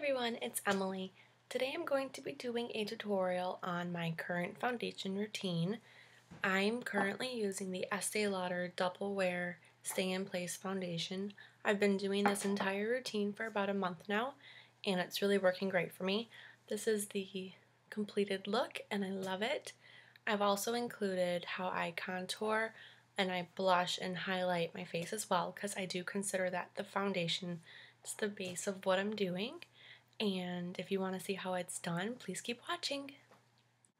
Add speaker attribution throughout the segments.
Speaker 1: everyone, it's Emily. Today I'm going to be doing a tutorial on my current foundation routine. I'm currently using the Estee Lauder Double Wear Stay in Place foundation. I've been doing this entire routine for about a month now, and it's really working great for me. This is the completed look, and I love it. I've also included how I contour and I blush and highlight my face as well, because I do consider that the foundation is the base of what I'm doing. And if you want to see how it's done, please keep watching.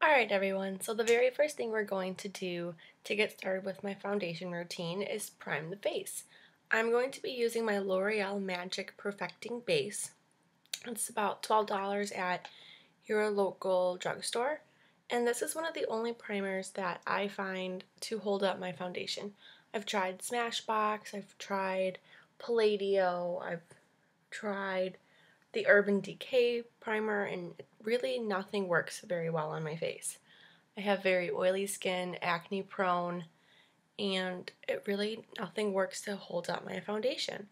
Speaker 1: Alright everyone, so the very first thing we're going to do to get started with my foundation routine is prime the face. I'm going to be using my L'Oreal Magic Perfecting Base. It's about $12 at your local drugstore. And this is one of the only primers that I find to hold up my foundation. I've tried Smashbox, I've tried Palladio, I've tried the Urban Decay primer, and really nothing works very well on my face. I have very oily skin, acne prone, and nothing works to hold up my foundation.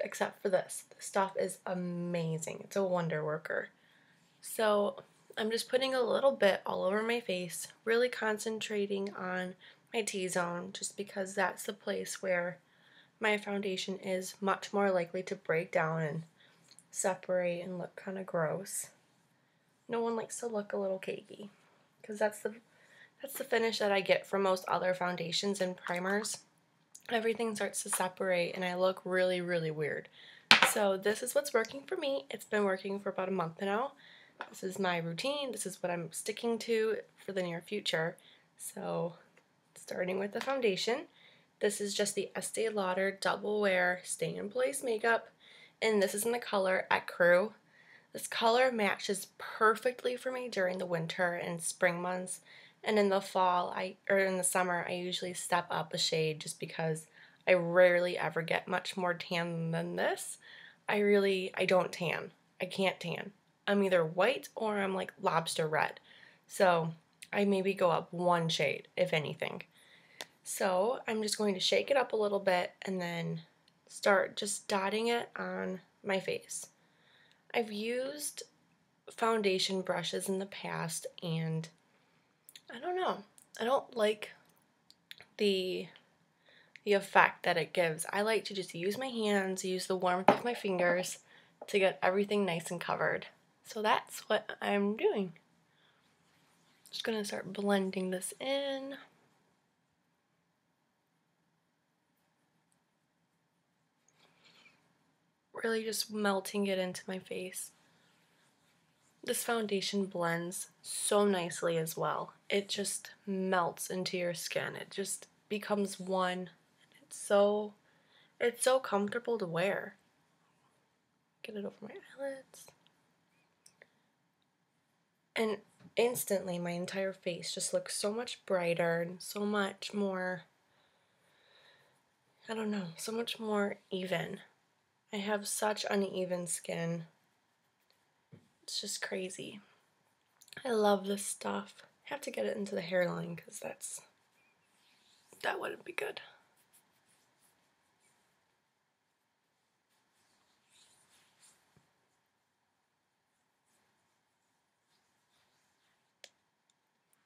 Speaker 1: Except for this. This stuff is amazing. It's a wonder worker. So I'm just putting a little bit all over my face, really concentrating on my T-zone, just because that's the place where my foundation is much more likely to break down and separate and look kind of gross. No one likes to look a little cakey, because that's the finish that I get from most other foundations and primers. Everything starts to separate and I look really, really weird. So this is what's working for me. It's been working for about a month now. This is my routine. This is what I'm sticking to for the near future. So starting with the foundation, this is just the Estee Lauder Double Wear Stay in Place makeup, and this is in the color Ecru. This color matches perfectly for me during the winter and spring months, and in the fall or in the summer I usually step up a shade just because I rarely ever get much more tan than this. I don't tan. I can't tan. I'm either white or I'm like lobster red. So I maybe go up one shade, if anything. So I'm just going to shake it up a little bit and then start just dotting it on my face. I've used foundation brushes in the past, and I don't know. I don't like the effect that it gives. I like to just use my hands, use the warmth of my fingers to get everything nice and covered. So that's what I'm doing. Just gonna start blending this in. Really just melting it into my face. This foundation blends so nicely as well. It just melts into your skin. It just becomes one. It's so comfortable to wear. Get it over my eyelids. And instantly my entire face just looks so much brighter and so much more, I don't know, so much more even. I have such uneven skin. It's just crazy. I love this stuff. I have to get it into the hairline because that wouldn't be good.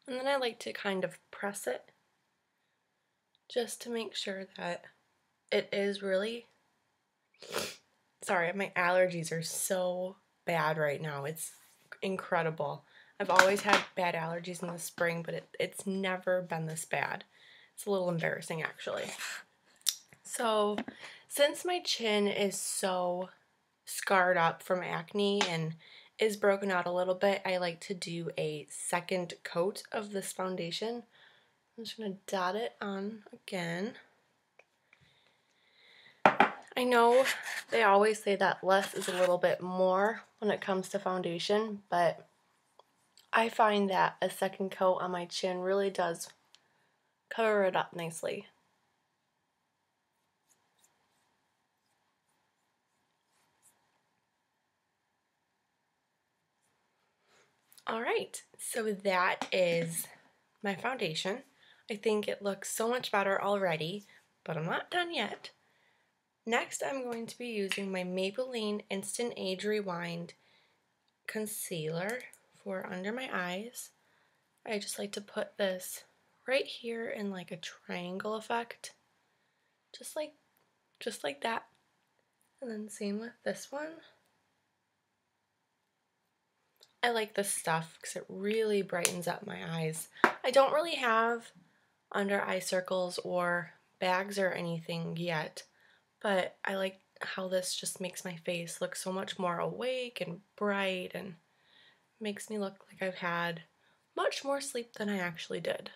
Speaker 1: And then I like to kind of press it just to make sure that it is really... Sorry, my allergies are so bad right now. It's incredible. I've always had bad allergies in the spring, but it's never been this bad. It's a little embarrassing, actually. So, since my chin is so scarred up from acne and is broken out a little bit, I like to do a second coat of this foundation. I'm just going to dot it on again. I know they always say that less is a little bit more when it comes to foundation, but I find that a second coat on my chin really does cover it up nicely. Alright, so that is my foundation. I think it looks so much better already, but I'm not done yet. Next, I'm going to be using my Maybelline Instant Age Rewind concealer for under my eyes. I just like to put this right here in like a triangle effect, just like that. And then same with this one. I like this stuff because it really brightens up my eyes. I don't really have under eye circles or bags or anything yet, but I like how this just makes my face look so much more awake and bright and makes me look like I've had much more sleep than I actually did.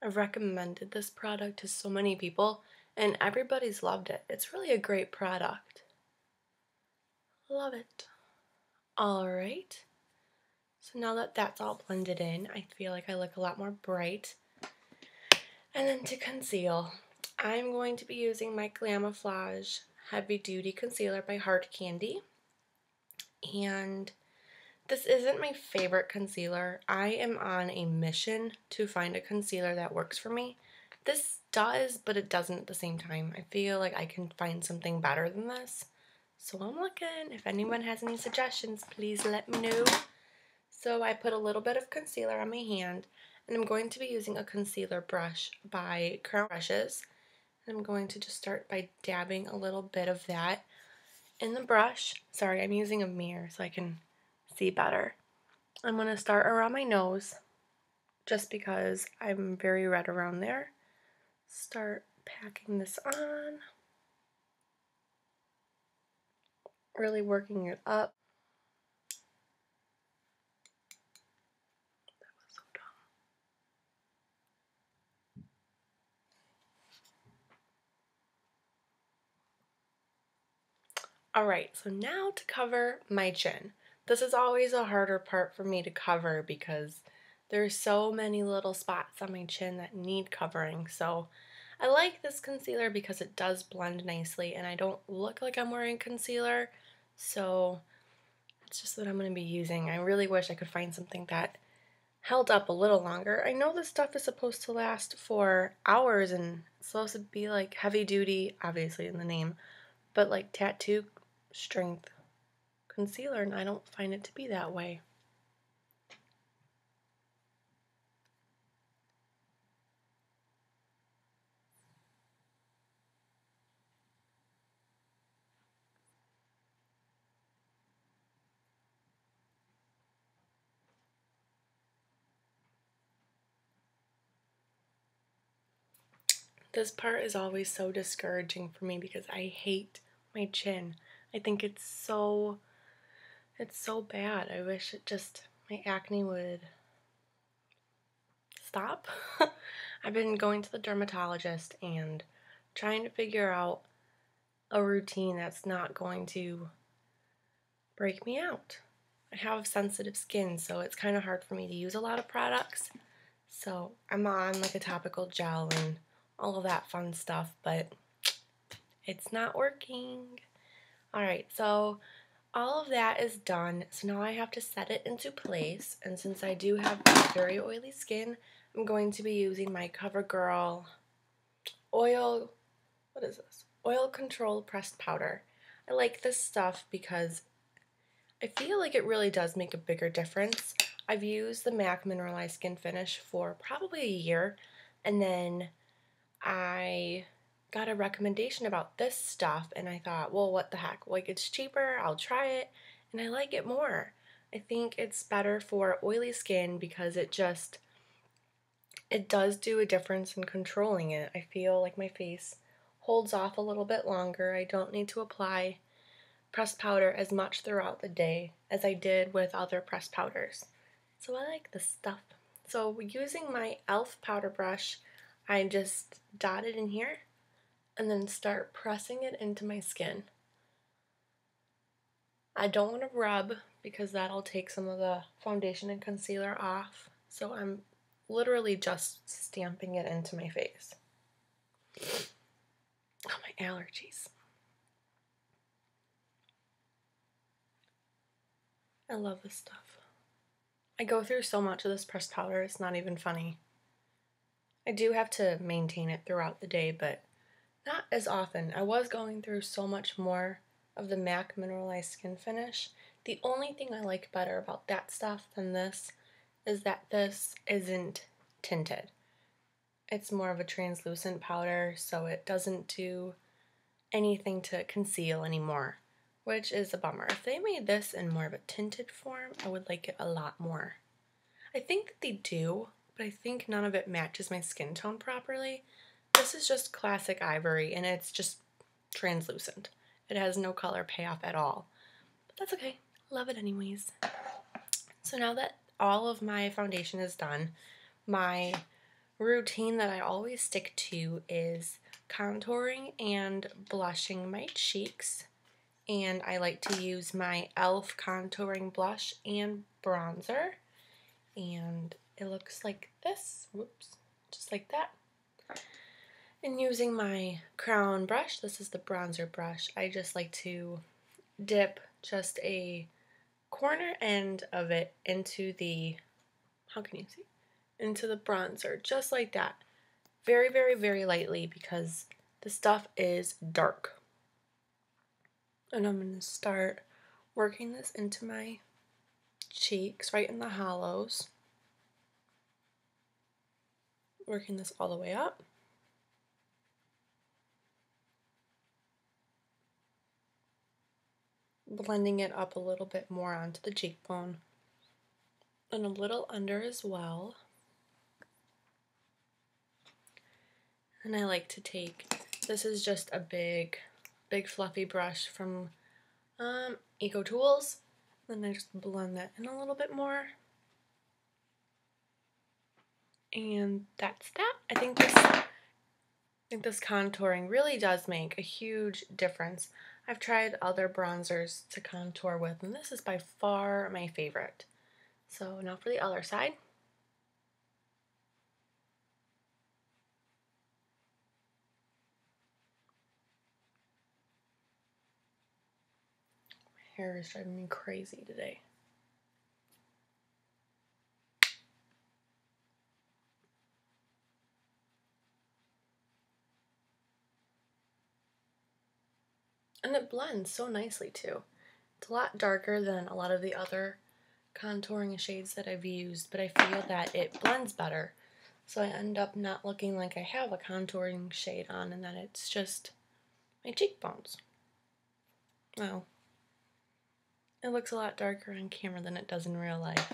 Speaker 1: I've recommended this product to so many people and everybody's loved it. It's really a great product. Love it. Alright, so now that that's all blended in, I feel like I look a lot more bright. And then to conceal, I'm going to be using my Glamoflauge Heavy Duty Concealer by Hard Candy. And this isn't my favorite concealer. I am on a mission to find a concealer that works for me. This does, but it doesn't at the same time. I feel like I can find something better than this. So I'm looking. If anyone has any suggestions, please let me know. So I put a little bit of concealer on my hand, and I'm going to be using a concealer brush by Curl Brushes. And I'm going to just start by dabbing a little bit of that in the brush. Sorry, I'm using a mirror so I can see better. I'm going to start around my nose, just because I'm very red around there. Start packing this on. Really working it up. That was so dumb. Alright, so now to cover my chin. This is always a harder part for me to cover because there's so many little spots on my chin that need covering. So I like this concealer because it does blend nicely and I don't look like I'm wearing concealer. So it's just what I'm going to be using. I really wish I could find something that held up a little longer. I know this stuff is supposed to last for hours and it's supposed to be like heavy duty, obviously in the name, but like tattoo strength concealer, and I don't find it to be that way. This part is always so discouraging for me because I hate my chin. I think it's so bad. I wish it just, my acne would stop. I've been going to the dermatologist and trying to figure out a routine that's not going to break me out. I have sensitive skin, so it's kind of hard for me to use a lot of products. So I'm on like a topical gel and all of that fun stuff, but it's not working. Alright, so all of that is done. So now I have to set it into place. And since I do have very oily skin, I'm going to be using my CoverGirl oil, what is this? Oil Control Pressed Powder. I like this stuff because I feel like it really does make a bigger difference. I've used the MAC Mineralized Skin Finish for probably a year, and then I got a recommendation about this stuff, and I thought, well, what the heck? Like, it's cheaper, I'll try it, and I like it more. I think it's better for oily skin because it does do a difference in controlling it. I feel like my face holds off a little bit longer. I don't need to apply pressed powder as much throughout the day as I did with other pressed powders. So I like this stuff. So using my e.l.f. powder brush, I just dot it in here and then start pressing it into my skin. I don't want to rub because that'll take some of the foundation and concealer off. So I'm literally just stamping it into my face. Oh, my allergies. I love this stuff. I go through so much of this pressed powder, it's not even funny. I do have to maintain it throughout the day, but Not as often. I was going through so much more of the MAC Mineralized Skin Finish. The only thing I like better about that stuff than this is that this isn't tinted. It's more of a translucent powder, so it doesn't do anything to conceal anymore, which is a bummer. If they made this in more of a tinted form, I would like it a lot more. I think that they do, but I think none of it matches my skin tone properly. This is just classic ivory, and it's just translucent. It has no color payoff at all, but that's okay. Love it anyways. So now that all of my foundation is done, my routine that I always stick to is contouring and blushing my cheeks. And I like to use my e.l.f. contouring blush and bronzer. And it looks like this. Whoops. Just like that. And using my crown brush, this is the bronzer brush, I just like to dip just a corner end of it into the, how can you see? Into the bronzer, just like that. Very, very, very lightly because the stuff is dark. And I'm going to start working this into my cheeks, right in the hollows. Working this all the way up. Blending it up a little bit more onto the cheekbone. And a little under as well. And I like to take, this is just a big fluffy brush from Eco Tools. Then I just blend that in a little bit more. And that's that. I think this contouring really does make a huge difference. I've tried other bronzers to contour with, and this is by far my favorite. So now for the other side. My hair is driving me crazy today. And it blends so nicely too. It's a lot darker than a lot of the other contouring shades that I've used, but I feel that it blends better. So I end up not looking like I have a contouring shade on and that it's just my cheekbones. Well, it looks a lot darker on camera than it does in real life.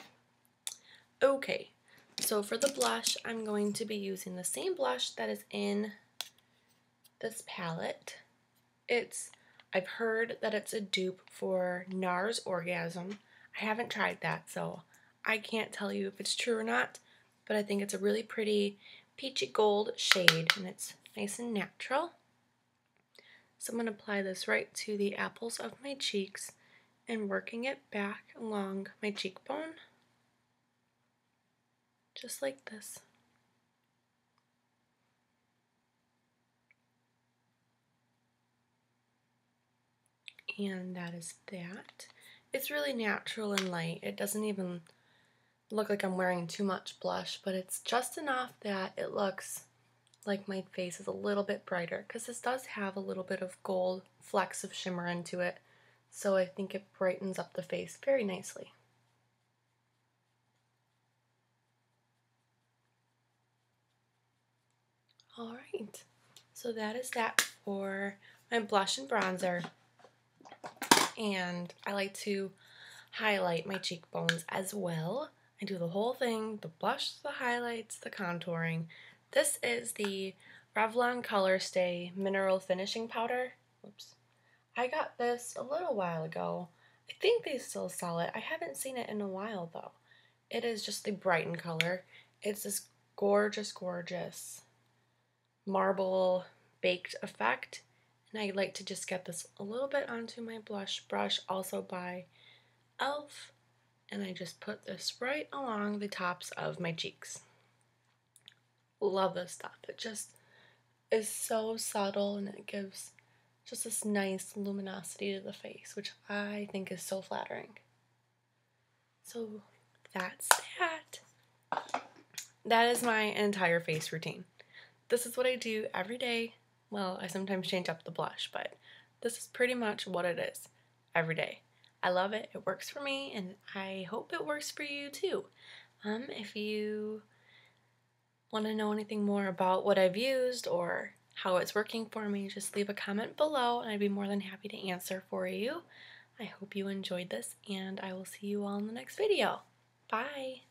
Speaker 1: Okay, so for the blush, I'm going to be using the same blush that is in this palette. I've heard that it's a dupe for NARS Orgasm. I haven't tried that, so I can't tell you if it's true or not, but I think it's a really pretty peachy gold shade, and it's nice and natural. So I'm going to apply this right to the apples of my cheeks and working it back along my cheekbone, just like this. And that is that. It's really natural and light. It doesn't even look like I'm wearing too much blush, but it's just enough that it looks like my face is a little bit brighter, because this does have a little bit of gold flecks of shimmer into it, so I think it brightens up the face very nicely. Alright, so that is that for my blush and bronzer. And I like to highlight my cheekbones as well. I do the whole thing, the blush, the highlights, the contouring. This is the Revlon ColorStay Mineral Finishing Powder. Oops. I got this a little while ago. I think they still sell it. I haven't seen it in a while though. It is just the Brighten color. It's this gorgeous, gorgeous marble baked effect. And I like to just get this a little bit onto my blush brush, also by e.l.f. And I just put this right along the tops of my cheeks. Love this stuff. It just is so subtle and it gives just this nice luminosity to the face, which I think is so flattering. So that's that. That is my entire face routine. This is what I do every day Well, I sometimes change up the blush, but this is pretty much what it is every day. I love it. It works for me, and I hope it works for you too. If you want to know anything more about what I've used or how it's working for me, just leave a comment below and I'd be more than happy to answer for you. I hope you enjoyed this, and I will see you all in the next video. Bye!